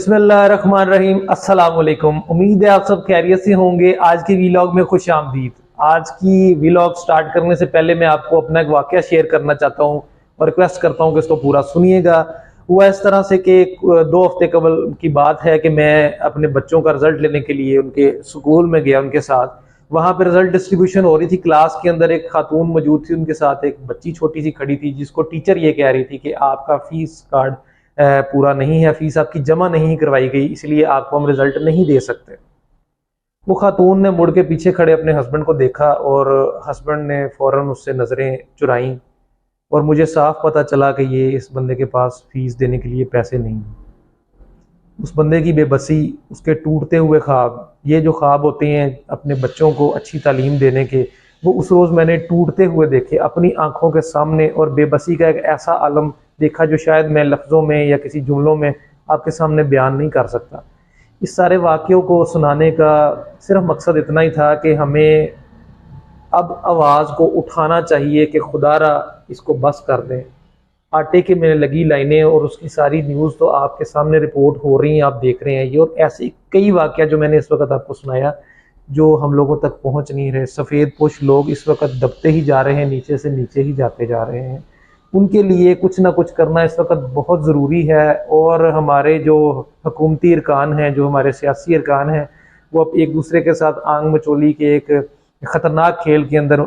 बिस्मिल्लाहिर्रहमानिर्रहीम। अस्सलाम वालेकुम। उम्मीद है आप सब खैरियत से होंगे। आज की वीलॉग में खुश आमदीद। आज की वीलॉग स्टार्ट करने से पहले मैं आपको अपना एक वाकया शेयर करना चाहता हूँ और रिक्वेस्ट करता हूँ कि इसको पूरा सुनिएगा। वो इस तरह से कि 2 हफ्ते कबल की बात है कि मैं अपने बच्चों का रिजल्ट लेने के लिए उनके स्कूल में गया उनके साथ। वहाँ पर रिजल्ट डिस्ट्रीब्यूशन हो रही थी। क्लास के अंदर एक खातून मौजूद थी, उनके साथ एक बच्ची छोटी सी खड़ी थी जिसको टीचर ये कह रही थी कि आपका फीस कार्ड पूरा नहीं है, फीस आपकी जमा नहीं करवाई गई, इसलिए आपको हम रिजल्ट नहीं दे सकते। वो खातून ने मुड़ के पीछे खड़े अपने हस्बैंड को देखा और हस्बैंड ने फौरन उससे नज़रें चुराई और मुझे साफ पता चला कि ये इस बंदे के पास फीस देने के लिए पैसे नहीं हैं। उस बंदे की बेबसी, उसके टूटते हुए ख्वाब, ये जो ख्वाब होते हैं अपने बच्चों को अच्छी तालीम देने के, वो उस रोज़ मैंने टूटते हुए देखे अपनी आंखों के सामने। और बेबसी का एक ऐसा आलम देखा जो शायद मैं लफ्ज़ों में या किसी जुमलों में आपके सामने बयान नहीं कर सकता। इस सारे वाक़यों को सुनाने का सिर्फ मकसद इतना ही था कि हमें अब आवाज़ को उठाना चाहिए कि खुदारा इसको बस कर दें। आटे के में लगी लाइनें और उसकी सारी न्यूज़ तो आपके सामने रिपोर्ट हो रही हैं, आप देख रहे हैं ये। और ऐसे कई वाक़या जो मैंने इस वक्त आपको सुनाया जो हम लोगों तक पहुंच नहीं रहे। सफ़ेद पोश लोग इस वक्त दबते ही जा रहे हैं, नीचे से नीचे ही जाते जा रहे हैं। उनके लिए कुछ ना कुछ करना इस वक्त बहुत ज़रूरी है। और हमारे जो हुकूमती अरकान हैं, जो हमारे सियासी अरकान हैं, वो अब एक दूसरे के साथ आंग मचोली के एक ख़तरनाक खेल के अंदर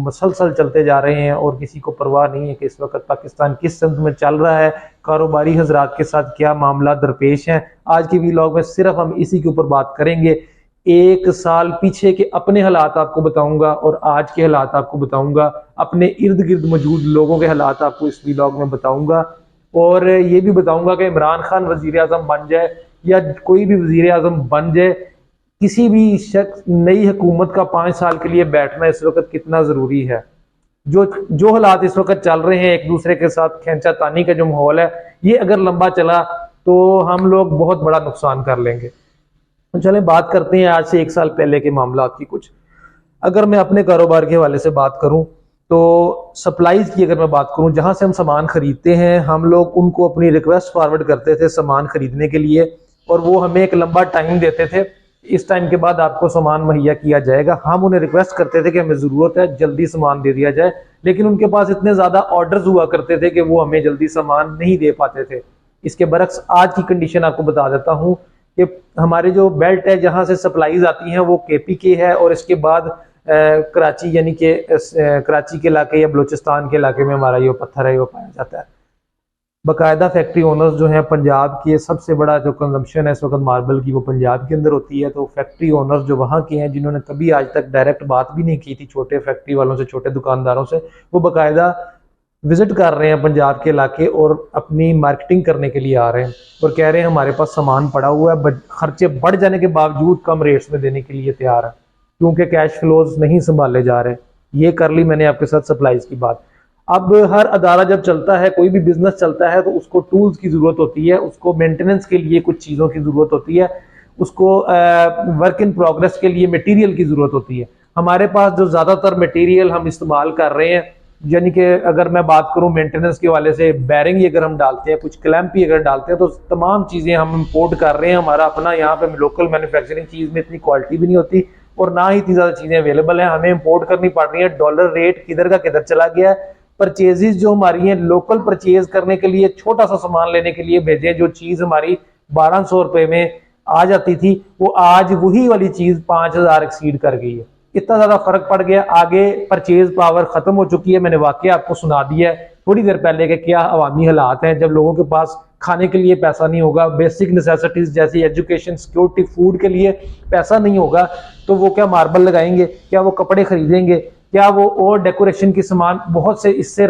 मसलसल चलते जा रहे हैं और किसी को परवाह नहीं है कि इस वक्त पाकिस्तान किस सिमत में चल रहा है, कारोबारी हजरात के साथ क्या मामला दरपेश हैं। आज की वीलॉग में सिर्फ हम इसी के ऊपर बात करेंगे। 1 साल पीछे के अपने हालात आपको बताऊंगा और आज के हालात आपको बताऊंगा, अपने इर्द गिर्द मौजूद लोगों के हालात आपको इस वीलॉग में बताऊंगा। और ये भी बताऊंगा कि इमरान खान वजीर आजम बन जाए या कोई भी वजीर आजम बन जाए, किसी भी शख्स नई हुकूमत का 5 साल के लिए बैठना इस वक्त कितना ज़रूरी है। जो जो हालात इस वक्त चल रहे हैं, एक दूसरे के साथ खींचा तानी का जो माहौल है, ये अगर लंबा चला तो हम लोग बहुत बड़ा नुकसान कर लेंगे। तो चलें बात करते हैं आज से 1 साल पहले के मामला की कुछ। अगर मैं अपने कारोबार के हवाले से बात करूं तो सप्लाईज की अगर मैं बात करूं, जहां से हम सामान खरीदते हैं, हम लोग उनको अपनी रिक्वेस्ट फॉरवर्ड करते थे सामान खरीदने के लिए और वो हमें एक लंबा टाइम देते थे, इस टाइम के बाद आपको सामान मुहैया किया जाएगा। हम उन्हें रिक्वेस्ट करते थे कि हमें ज़रूरत है, जल्दी सामान दे दिया जाए, लेकिन उनके पास इतने ज़्यादा ऑर्डर्स हुआ करते थे कि वो हमें जल्दी सामान नहीं दे पाते थे। इसके बरक्स आज की कंडीशन आपको बता देता हूँ कि हमारे जो बेल्ट है जहाँ से सप्लाईज आती हैं वो KPK है और इसके बाद कराची यानी कि कराची के इलाके या बलूचिस्तान के इलाके में हमारा ये पत्थर है वो पाया जाता है। बाकायदा फैक्ट्री ओनर्स जो हैं पंजाब के, सबसे बड़ा जो कंजम्पशन है इस वक्त मार्बल की वो पंजाब के अंदर होती है। तो फैक्ट्री ओनर्स जो वहाँ के हैं, जिन्होंने कभी आज तक डायरेक्ट बात भी नहीं की थी छोटे फैक्ट्री वालों से, छोटे दुकानदारों से, वो बाकायदा विजिट कर रहे हैं पंजाब के इलाके और अपनी मार्केटिंग करने के लिए आ रहे हैं और कह रहे हैं हमारे पास सामान पड़ा हुआ है, खर्चे बढ़ जाने के बावजूद कम रेट्स में देने के लिए तैयार है क्योंकि कैश फ्लोज नहीं संभाले जा रहे। ये कर ली मैंने आपके साथ सप्लाईज की बात। अब हर अदारा जब चलता है, कोई भी बिजनेस चलता है, तो उसको टूल्स की ज़रूरत होती है, उसको मेंटेनेंस के लिए कुछ चीज़ों की ज़रूरत होती है, उसको वर्क इन प्रोग्रेस के लिए मटेरियल की ज़रूरत होती है। हमारे पास जो ज़्यादातर मटेरियल हम इस्तेमाल कर रहे हैं, यानी कि अगर मैं बात करूं मेंटेनेंस के वाले से, बैरिंग ही अगर हम डालते हैं, कुछ क्लैंप ही अगर डालते हैं, तो तमाम चीज़ें हम इंपोर्ट कर रहे हैं। हमारा अपना यहाँ पे लोकल मैन्युफैक्चरिंग चीज़ में इतनी क्वालिटी भी नहीं होती और ना ही इतनी ज़्यादा चीज़ें अवेलेबल हैं, हमें इंपोर्ट करनी पड़ रही है। डॉलर रेट किधर का किधर चला गया है। परचेजेज जो हमारी हैं, लोकल परचेज करने के लिए, छोटा सा सामान लेने के लिए भेजें, जो चीज़ हमारी 1200 रुपये में आ जाती थी, वो आज वही वाली चीज़ 5000 एक्सीड कर गई है। इतना ज़्यादा फर्क पड़ गया। आगे परचेज पावर ख़त्म हो चुकी है। मैंने वाकया आपको सुना दिया है थोड़ी देर पहले कि क्या अवामी हालात हैं। जब लोगों के पास खाने के लिए पैसा नहीं होगा, बेसिक नेसेसिटीज़ जैसी एजुकेशन, सिक्योरिटी, फूड के लिए पैसा नहीं होगा, तो वो क्या मार्बल लगाएंगे, क्या वो कपड़े खरीदेंगे, क्या वो और डेकोरेशन की सामान, बहुत से इससे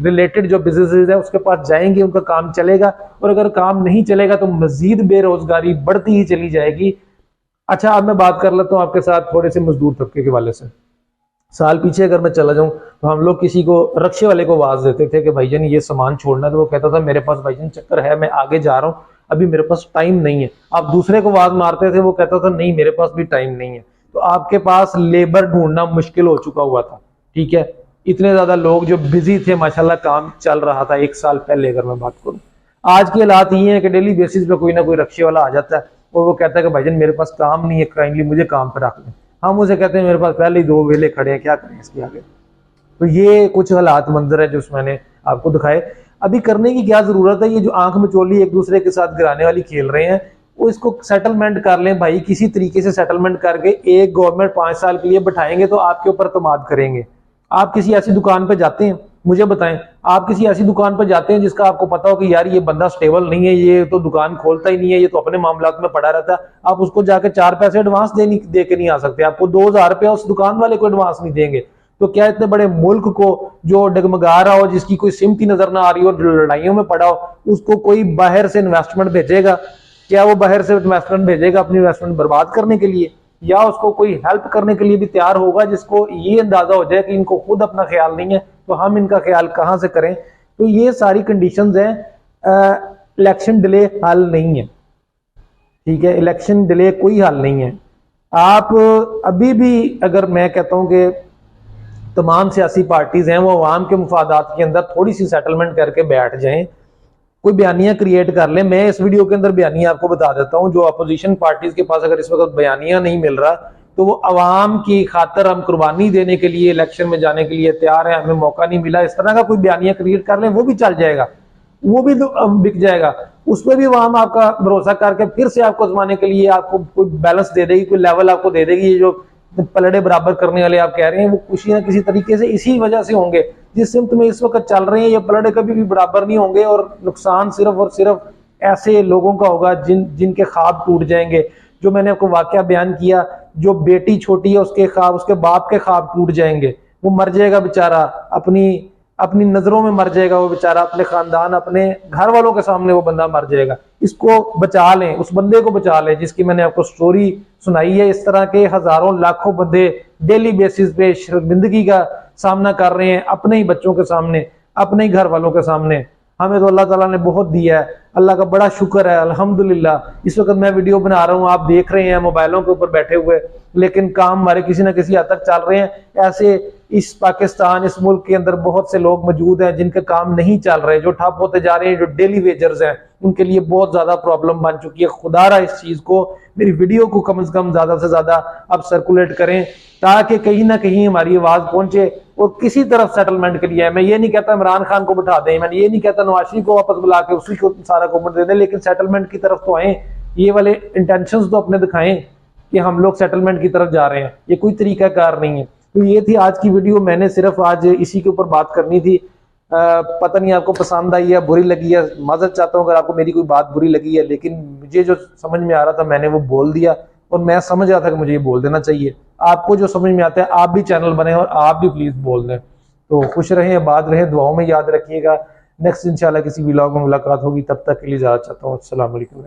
रिलेटेड जो बिजनेसेस है उसके पास जाएंगे, उनका काम चलेगा। और अगर काम नहीं चलेगा तो मजीद बेरोजगारी बढ़ती ही चली जाएगी। अच्छा, अब मैं बात कर लेता हूँ आपके साथ थोड़े से मजदूर तबके के वाले से। साल पीछे अगर मैं चला जाऊं तो हम लोग किसी को, रक्शे वाले को आवाज देते थे कि भाईजान ये सामान छोड़ना है, तो वो कहता था मेरे पास भाईजान चक्कर है, मैं आगे जा रहा हूँ, अभी मेरे पास टाइम नहीं है। आप दूसरे को आवाज मारते थे, वो कहता था नहीं मेरे पास भी टाइम नहीं है। तो आपके पास लेबर ढूंढना मुश्किल हो चुका हुआ था। ठीक है, इतने ज्यादा लोग जो बिजी थे, माशाल्लाह काम चल रहा था 1 साल पहले अगर मैं बात करूं। आज के हालात ये हैं कि डेली बेसिस पे कोई ना कोई रक्शे वाला आ जाता है और वो कहता है कि भाईजान मेरे पास काम नहीं है, काइंडली मुझे काम पे रख लें। हम उसे कहते हैं मेरे पास पहले ही 2 वेले खड़े हैं, क्या करें इसके आगे। तो ये कुछ हालात मंजर है जो मैंने आपको दिखाए। अभी करने की क्या जरूरत है, ये जो आंख मचोली एक दूसरे के साथ गिराने वाली खेल रहे हैं, वो इसको सेटलमेंट कर लें भाई, किसी तरीके से सेटलमेंट करके एक गवर्नमेंट 5 साल के लिए बैठाएंगे तो आपके ऊपर एतमाद करेंगे। आप किसी ऐसी दुकान पे जाते हैं, मुझे बताएं, आप किसी ऐसी दुकान पर जाते हैं जिसका आपको पता हो कि यार ये बंदा स्टेबल नहीं है, ये तो दुकान खोलता ही नहीं है, ये तो अपने मामलात में पड़ा रहता है, आप उसको जाके 4 पैसे एडवांस दे के नहीं आ सकते, आपको 2000 रुपया उस दुकान वाले को एडवांस नहीं देंगे। तो क्या इतने बड़े मुल्क को जो डगमगा रहा हो, जिसकी कोई सिमती नजर ना आ रही हो, लड़ाइयों में पड़ा हो, उसको कोई बाहर से इन्वेस्टमेंट भेजेगा? क्या वो बाहर से इन्वेस्टमेंट भेजेगा अपनी इन्वेस्टमेंट बर्बाद करने के लिए, या उसको कोई हेल्प करने के लिए भी तैयार होगा, जिसको ये अंदाजा हो जाए कि इनको खुद अपना ख्याल नहीं है तो हम इनका ख्याल कहां से करें। तो ये सारी कंडीशंस हैं। इलेक्शन डिले हल नहीं है, ठीक है, इलेक्शन डिले कोई हल नहीं है। आप अभी भी, अगर मैं कहता हूं कि तमाम सियासी पार्टीज हैं वो अवाम के मुफादात के अंदर थोड़ी सी सेटलमेंट करके बैठ जाएं, कोई बयानियां क्रिएट कर ले। मैं इस वीडियो के अंदर बयानियां आपको बता देता हूं, जो अपोजिशन पार्टीज के पास अगर इस वक्त बयानियां नहीं मिल रहा तो वो अवाम की खातर हम कुर्बानी देने के लिए इलेक्शन में जाने के लिए तैयार है, हमें मौका नहीं मिला, इस तरह का कोई बयानियां क्रिएट कर ले, वो भी चल जाएगा, वो भी बिक जाएगा। उस पर भी अवाम आपका भरोसा करके फिर से आपको आजमाने के लिए आपको कोई बैलेंस दे देगी, कोई लेवल आपको दे देगी। ये जो पलड़े बराबर करने वाले आप कह रहे हैं, वो किसी ना किसी तरीके से इसी वजह से होंगे। जिस सिमत में इस वक्त चल रहे हैं ये पलड़े कभी भी बराबर नहीं होंगे और नुकसान सिर्फ और सिर्फ ऐसे लोगों का होगा जिनके ख्वाब टूट जाएंगे। जो मैंने आपको वाकया बयान किया, जो बेटी छोटी है उसके ख्वाब, उसके बाप के ख्वाब टूट जाएंगे, वो मर जाएगा बेचारा, अपनी नजरों में मर जाएगा वो बेचारा, अपने खानदान, अपने घर वालों के सामने वो बंदा मर जाएगा। इसको बचा लें, उस बंदे को बचा लें जिसकी मैंने आपको स्टोरी सुनाई है। इस तरह के हजारों लाखों बंदे डेली बेसिस पे शर्मिंदगी का सामना कर रहे हैं, अपने ही बच्चों के सामने, अपने ही घर वालों के सामने। हमें तो अल्लाह ताला ने बहुत दिया है, अल्लाह का बड़ा शुक्र है, अल्हम्दुलिल्लाह। इस वक्त मैं वीडियो बना रहा हूँ, आप देख रहे हैं मोबाइलों के ऊपर बैठे हुए, लेकिन काम हमारे किसी ना किसी हद तक चल रहे हैं। ऐसे इस पाकिस्तान, इस मुल्क के अंदर बहुत से लोग मौजूद हैं जिनके काम नहीं चल रहे, जो ठप होते जा रहे हैं, जो डेली वेजर्स हैं, उनके लिए बहुत ज्यादा प्रॉब्लम बन चुकी है। खुदारा इस चीज को, मेरी वीडियो को कम से कम ज्यादा से ज्यादा आप सर्कुलेट करें ताकि कहीं ना कहीं हमारी आवाज पहुंचे और किसी तरफ सेटलमेंट के लिए। मैं ये नहीं कहता इमरान खान को बिठा दें, मैं ये नहीं कहता नवाज शरीफ को वापस बुला के उसी को सारा गवर्नमेंट दे दें, लेकिन सेटलमेंट की तरफ तो आए, ये वाले इंटेंशंस तो अपने दिखाएं कि हम लोग सेटलमेंट की तरफ जा रहे हैं। ये कोई तरीका कार नहीं है। तो ये थी आज की वीडियो, मैंने सिर्फ आज इसी के ऊपर बात करनी थी। पता नहीं आपको पसंद आई है, बुरी लगी है, माजरत चाहता हूँ अगर आपको मेरी कोई बात बुरी लगी है, लेकिन मुझे जो समझ में आ रहा था मैंने वो बोल दिया और मैं समझ रहा था कि मुझे ये बोल देना चाहिए। आपको जो समझ में आता है आप भी चैनल बने और आप भी प्लीज बोल दें। तो खुश रहें, आबाद रहें, दुआओं में याद रखिएगा। नेक्स्ट इंशाल्लाह किसी व्लॉग में मुलाकात होगी, तब तक के लिए इजाजत चाहता हूँ। अस्सलाम वालेकुम।